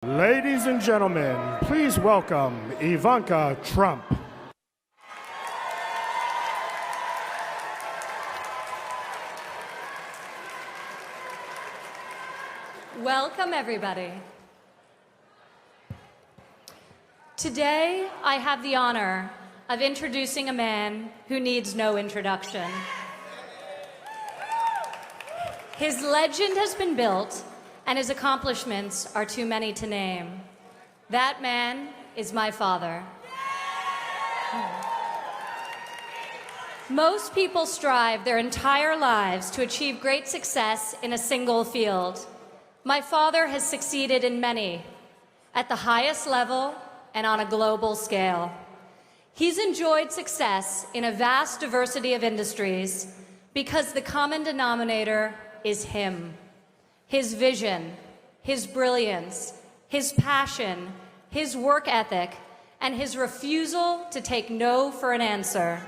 Ladies and gentlemen, please welcome Ivanka Trump. Welcome, everybody. Today, I have the honor of introducing a man who needs no introduction. His legend has been built, and his accomplishments are too many to name. That man is my father. Most people strive their entire lives to achieve great success in a single field. My father has succeeded in many, at the highest level and on a global scale. He's enjoyed success in a vast diversity of industries because the common denominator is him. His vision, his brilliance, his passion, his work ethic, and his refusal to take no for an answer.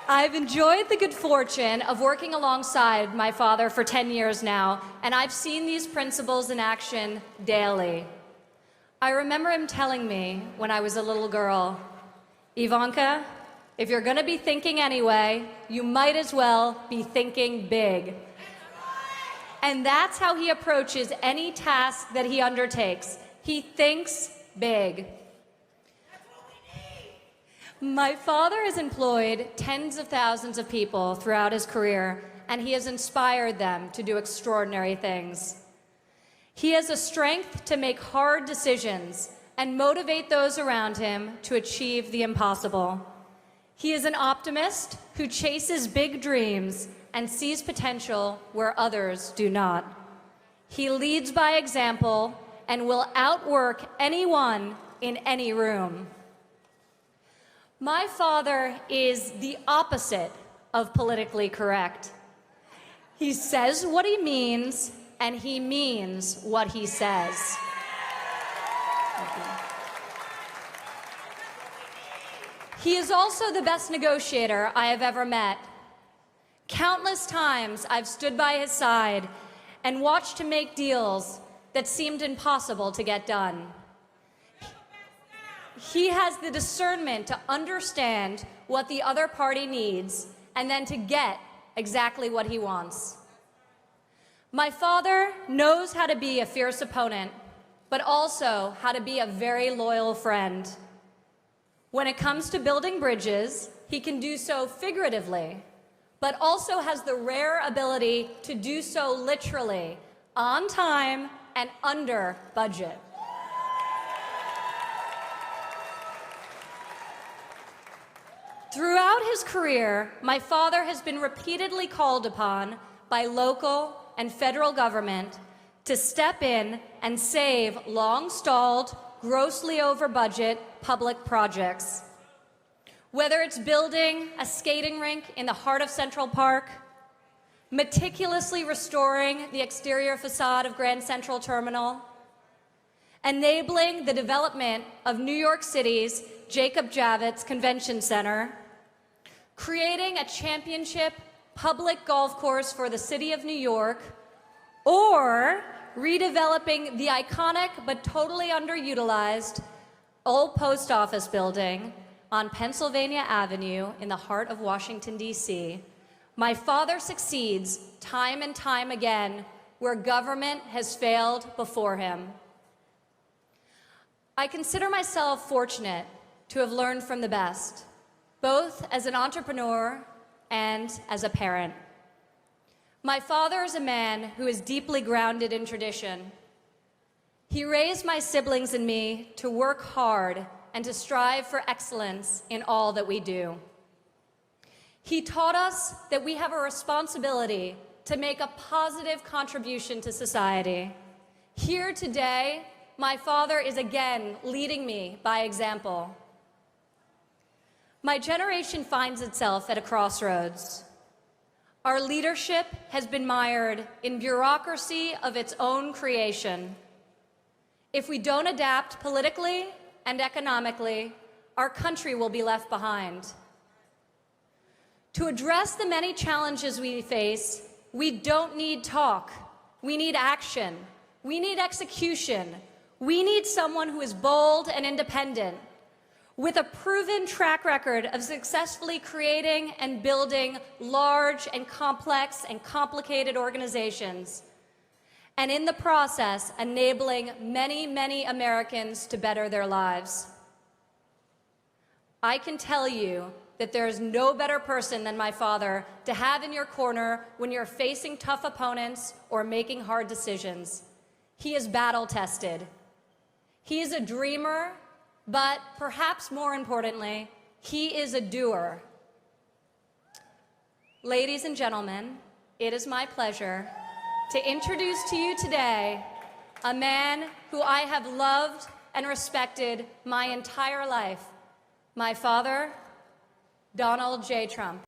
I've enjoyed the good fortune of working alongside my father for 10 years now, and I've seen these principles in action daily. I remember him telling me when I was a little girl, "Ivanka, if you're going to be thinking anyway, you might as well be thinking big." And that's how he approaches any task that he undertakes. He thinks big. My father has employed tens of thousands of people throughout his career, and he has inspired them to do extraordinary things. He has the strength to make hard decisions and motivate those around him to achieve the impossible. He is an optimist who chases big dreams and sees potential where others do not. He leads by example and will outwork anyone in any room. My father is the opposite of politically correct. He says what he means, and he means what he says. He is also the best negotiator I have ever met. Countless times I've stood by his side and watched him make deals that seemed impossible to get done. He has the discernment to understand what the other party needs and then to get exactly what he wants. My father knows how to be a fierce opponent, but also how to be a very loyal friend. When it comes to building bridges, he can do so figuratively, but also has the rare ability to do so literally, on time and under budget. Throughout his career, my father has been repeatedly called upon by local and federal government to step in and save long-stalled, grossly over-budget public projects. Whether it's building a skating rink in the heart of Central Park, meticulously restoring the exterior facade of Grand Central Terminal, enabling the development of New York City's Jacob Javits Convention Center, creating a championship public golf course for the city of New York, or redeveloping the iconic but totally underutilized old post office building on Pennsylvania Avenue in the heart of Washington, D.C., my father succeeds time and time again where government has failed before him. I consider myself fortunate to have learned from the best, both as an entrepreneur and as a parent. My father is a man who is deeply grounded in tradition. He raised my siblings and me to work hard and to strive for excellence in all that we do. He taught us that we have a responsibility to make a positive contribution to society. Here today, my father is again leading me by example. My generation finds itself at a crossroads. Our leadership has been mired in bureaucracy of its own creation. If we don't adapt politically and economically, our country will be left behind. To address the many challenges we face, we don't need talk. We need action. We need execution. We need someone who is bold and independent, with a proven track record of successfully creating and building large and complex and complicated organizations, and in the process, enabling many, many Americans to better their lives. I can tell you that there is no better person than my father to have in your corner when you're facing tough opponents or making hard decisions. He is battle-tested. He is a dreamer, but perhaps more importantly, he is a doer. Ladies and gentlemen, it is my pleasure to introduce to you today a man who I have loved and respected my entire life, my father, Donald J. Trump.